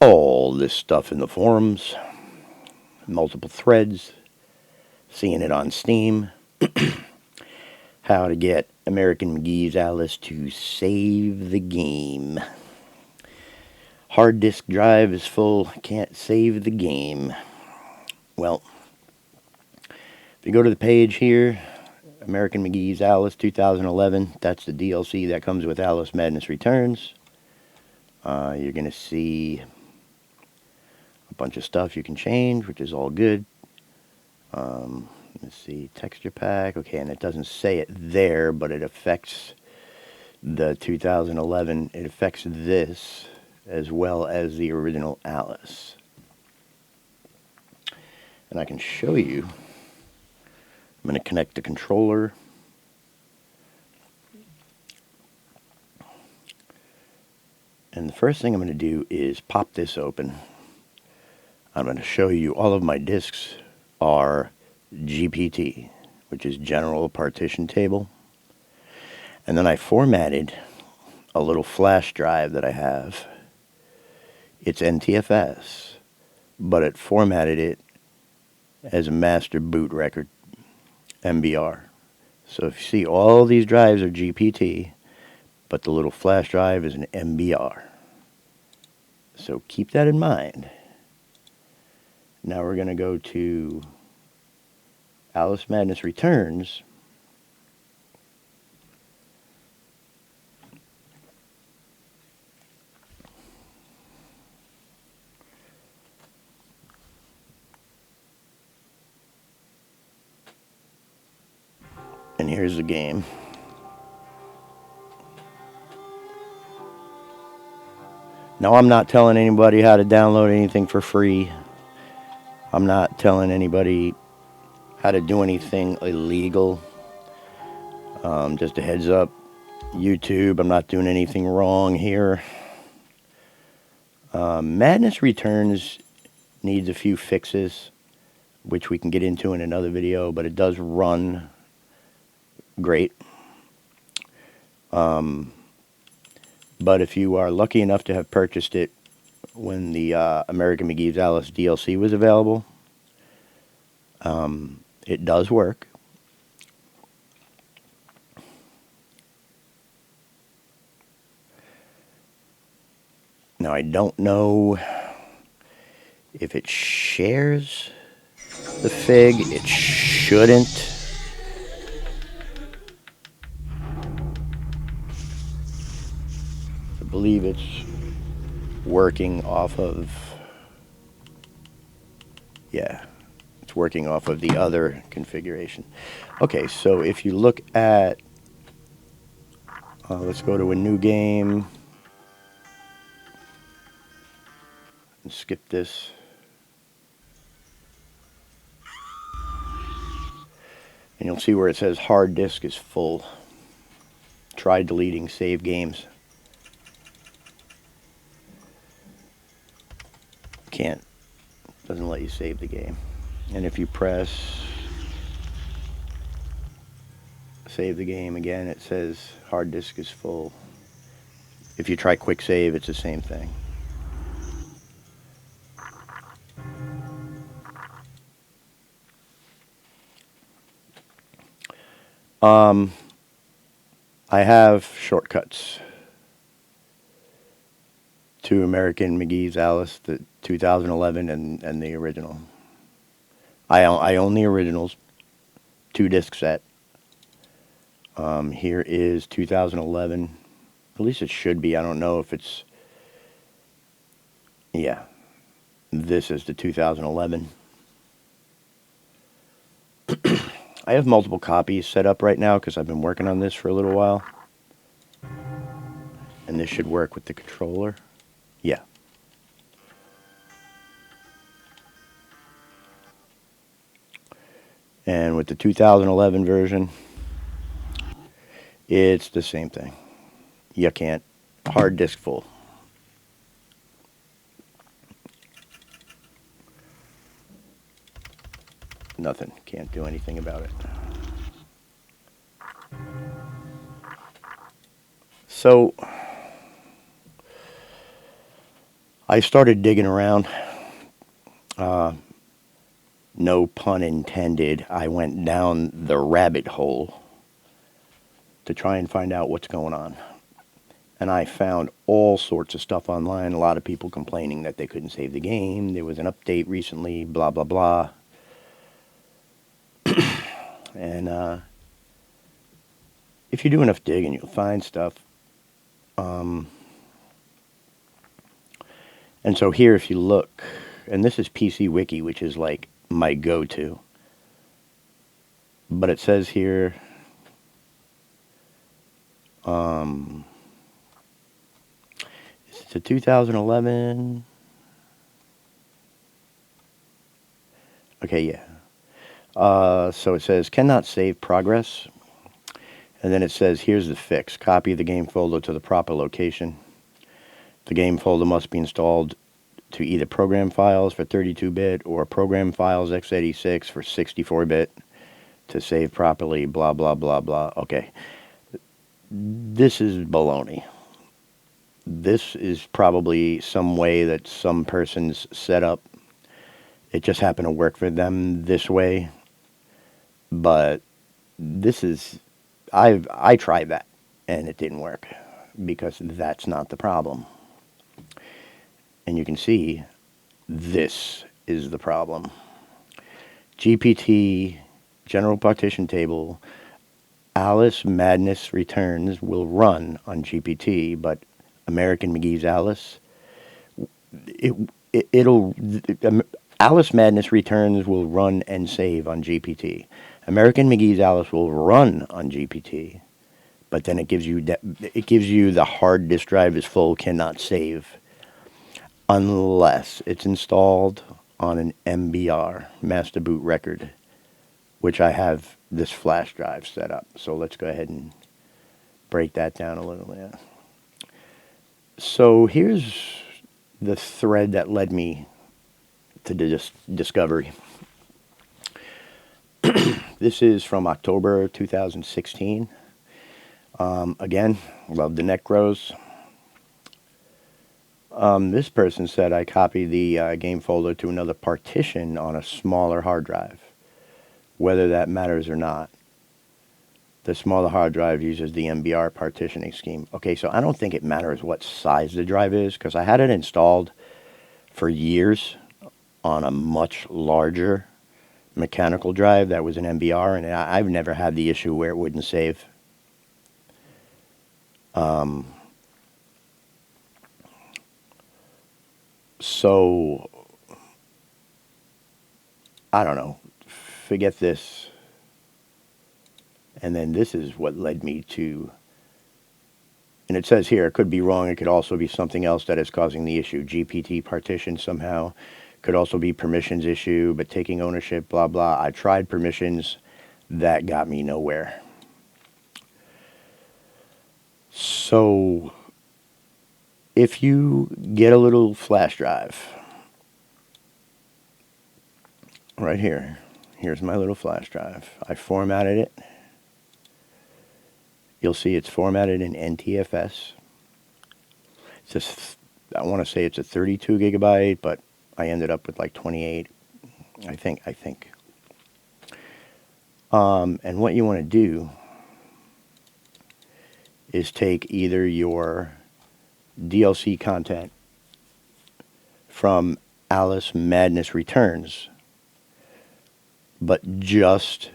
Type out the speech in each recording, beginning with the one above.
all this stuff in the forums, multiple threads, seeing it on Steam, how to get American McGee's Alice to save the game. Hard disk drive is full, can't save the game. Well, if you go to the page here, American McGee's Alice 2011, that's the DLC that comes with Alice Madness Returns. You're going to see a bunch of stuff you can change, which is all good. Let's see, texture pack. Okay, and it doesn't say it there, but it affects the 2011. It affects this as well as the original Alice. And I can show you. I'm going to connect the controller. And the first thing I'm going to do is pop this open. I'm going to show you all of my disks are GPT, which is General Partition Table. And then I formatted a little flash drive that I have. It's NTFS, but it formatted it as a master boot record, MBR. So if you see, all these drives are GPT, but the little flash drive is an MBR. So keep that in mind. Now we're going to go to Alice Madness Returns. And here's the game. Now, I'm not telling anybody how to download anything for free. I'm not telling anybody how to do anything illegal. Just a heads up, YouTube, I'm not doing anything wrong here. Madness Returns needs a few fixes, which we can get into in another video, but it does run great. But if you are lucky enough to have purchased it when the American McGee's Alice DLC was available, it does work. Now, I don't know if it shares the fig. It shouldn't. I believe it's working off of, yeah, it's working off of the other configuration. Okay, so if you look at, let's go to a new game and skip this. And you'll see where it says hard disk is full. Try deleting save games. Can't. Doesn't let you save the game. And if you press save the game again, it says hard disk is full. If you try quick save, it's the same thing. I have shortcuts to American McGee's Alice, the 2011 and the original. I own the originals, 2-disc set. Here is 2011. At least it should be. I don't know if it's... Yeah. This is the 2011. I have multiple copies set up right now because I've been working on this for a little while. And this should work with the controller. Yeah. And with the 2011 version, it's the same thing. You can't. Hard disk full. Nothing. Can't do anything about it. So, I started digging around. No pun intended. I went down the rabbit hole to try and find out what's going on. And I found all sorts of stuff online. A lot of people complaining that they couldn't save the game. There was an update recently, blah, blah, blah. And if you do enough digging, you'll find stuff. And so here, if you look, and this is PC Wiki, which is like my go-to. But it says here, it's a 2011. Okay, yeah. So it says, cannot save progress. And then it says, here's the fix. Copy the game folder to the proper location. The game folder must be installed to either program files for 32-bit or program files x86 for 64-bit to save properly, blah, blah, blah, blah. Okay. This is baloney. This is probably some way that some person's set up. It just happened to work for them this way. But this is... I tried that, and it didn't work, because that's not the problem. And you can see, this is the problem. GPT, General Partition Table, Alice Madness Returns will run on GPT, but American McGee's Alice, Alice Madness Returns will run and save on GPT. American McGee's Alice will run on GPT, but then it gives you the hard disk drive is full, cannot save, unless it's installed on an MBR, Master Boot Record, which I have this flash drive set up. So let's go ahead and break that down a little bit. So here's the thread that led me to this discovery. This is from October 2016. Again, love the Necros. This person said I copied the game folder to another partition on a smaller hard drive, whether that matters or not. The smaller hard drive uses the MBR partitioning scheme. Okay, so I don't think it matters what size the drive is, because I had it installed for years on a much larger mechanical drive that was an MBR, and I've never had the issue where it wouldn't save. So, I don't know. Forget this. And then this is what led me to, and it says here, it could be wrong. It could also be something else that is causing the issue. GPT partition somehow. Could also be permissions issue, but taking ownership, blah, blah. I tried permissions. That got me nowhere. So, if you get a little flash drive, right here, here's my little flash drive. I formatted it. You'll see it's formatted in NTFS. It's just, I want to say it's a 32 gigabyte, but I ended up with like 28, I think. And what you want to do is take either your DLC content from Alice Madness Returns, but just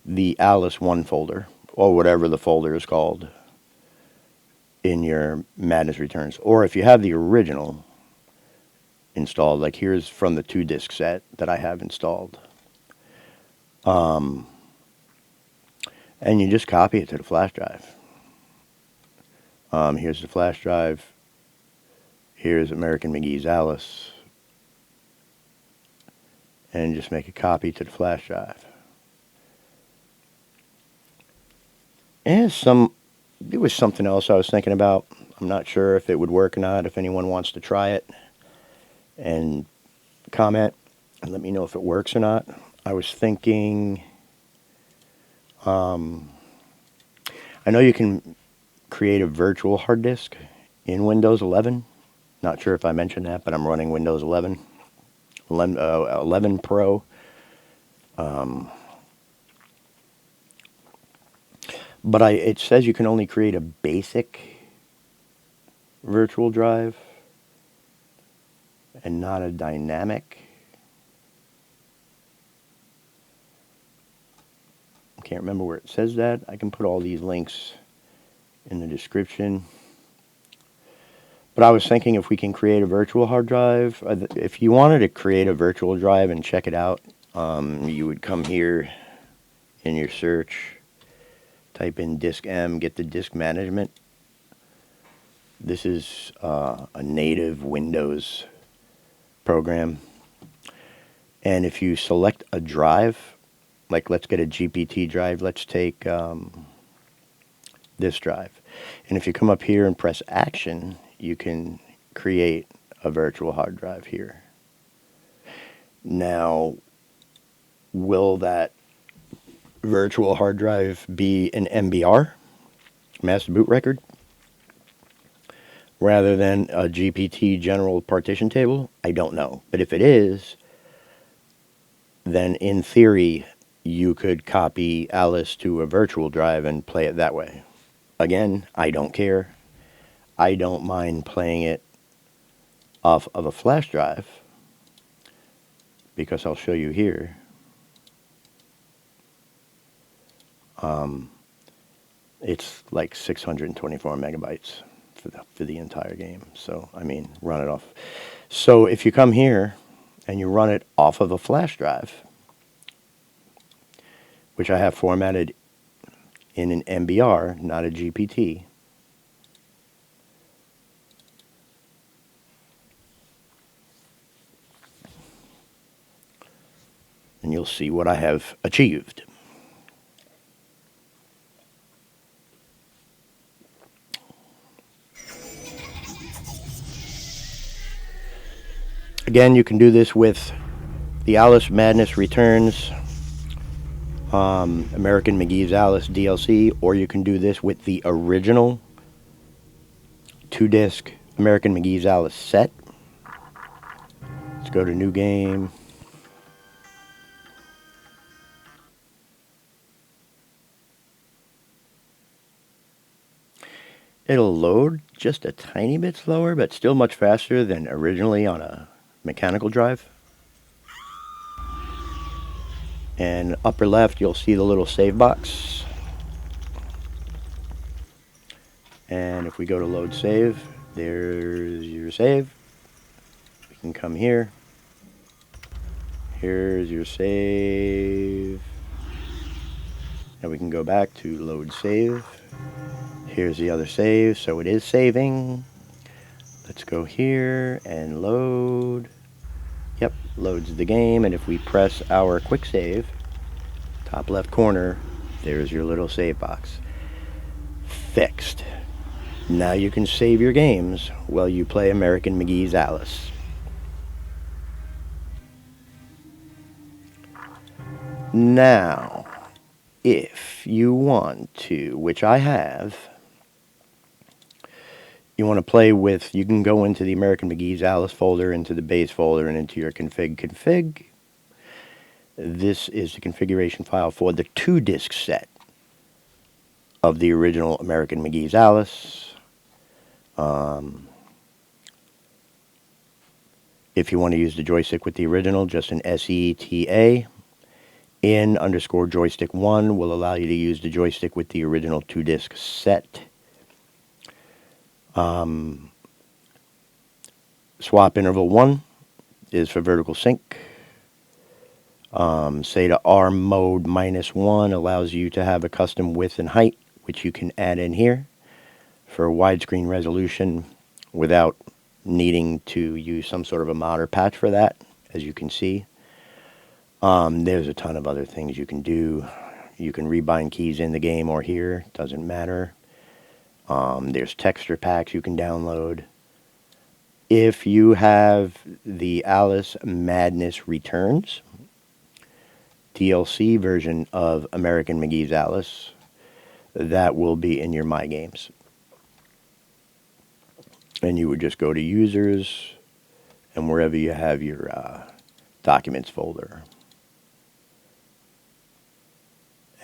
the Alice 1 folder, or whatever the folder is called in your Madness Returns. Or if you have the original installed, like here's from the 2-disc set that I have installed. And you just copy it to the flash drive. Here's the flash drive. Here's American McGee's Alice. And just make a copy to the flash drive. And there was something else I was thinking about. I'm not sure if it would work or not. If anyone wants to try it and comment and let me know if it works or not. I was thinking, I know you can create a virtual hard disk in Windows 11. Not sure if I mentioned that, but I'm running Windows 11, 11 Pro. But it says you can only create a basic virtual drive and not a dynamic. I can't remember where it says that. I can put all these links in the description. But I was thinking if we can create a virtual hard drive, if you wanted to create a virtual drive and check it out, you would come here in your search, type in disk M, get the disk management. This is a native Windows program. And if you select a drive, like let's get a GPT drive, let's take this drive. And if you come up here and press action, you can create a virtual hard drive here. Now, will that virtual hard drive be an MBR, master boot record, rather than a GPT general partition table? I don't know. But if it is, then in theory, you could copy Alice to a virtual drive and play it that way. Again, I don't care. I don't mind playing it off of a flash drive, because I'll show you here. It's like 624 megabytes for the entire game. So, I mean, run it off. So if you come here and you run it off of a flash drive, which I have formatted in an MBR, not a GPT, and you'll see what I have achieved. Again, you can do this with the Alice Madness Returns, American McGee's Alice DLC, or you can do this with the original 2-disc American McGee's Alice set. Let's go to New Game. It'll load just a tiny bit slower, but still much faster than originally on a mechanical drive. And upper left, you'll see the little save box. And if we go to load save, there's your save. We can come here. Here's your save. And we can go back to load save. Here's the other save, so it is saving. Let's go here and load. Yep, loads the game, and if we press our quick save, top left corner, there's your little save box. Fixed. Now you can save your games while you play American McGee's Alice. Now, if you want to, which I have, you want to play with, you can go into the American McGee's Alice folder, into the base folder, and into your config. This is the configuration file for the 2-disc set of the original American McGee's Alice. If you want to use the joystick with the original, just an SETA. in_joystick1 will allow you to use the joystick with the original 2-disc set. Swap interval 1 is for vertical sync. SATA R mode -1 allows you to have a custom width and height, which you can add in here for widescreen resolution without needing to use some sort of a mod or patch for that, as you can see. There's a ton of other things you can do. You can rebind keys in the game or here, doesn't matter. There's texture packs you can download. If you have the Alice Madness Returns DLC version of American McGee's Alice, that will be in your My Games. And you would just go to users and wherever you have your documents folder.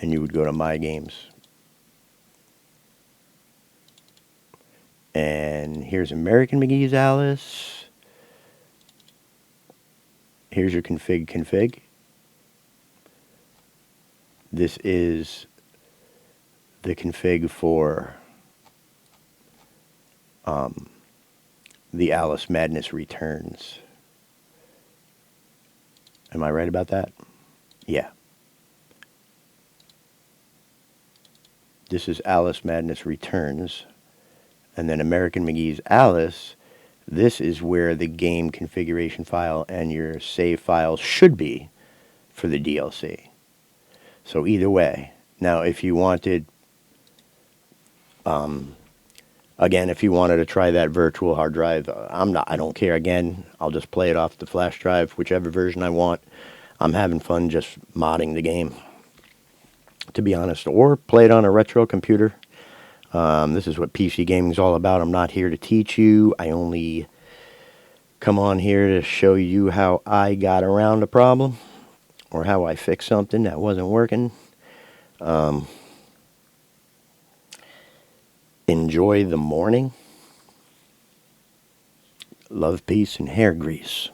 And you would go to My Games. And here's American McGee's Alice. Here's your config. This is the config for the Alice Madness Returns. Am I right about that? Yeah. This is Alice Madness Returns. And then American McGee's Alice, this is where the game configuration file and your save files should be for the DLC. So either way. Now, if you wanted, again, if you wanted to try that virtual hard drive, I don't care. Again, I'll just play it off the flash drive, whichever version I want. I'm having fun just modding the game, to be honest, or play it on a retro computer. This is what PC gaming is all about. I'm not here to teach you. I only come on here to show you how I got around a problem or how I fixed something that wasn't working. Enjoy the morning. Love, peace, and hair grease.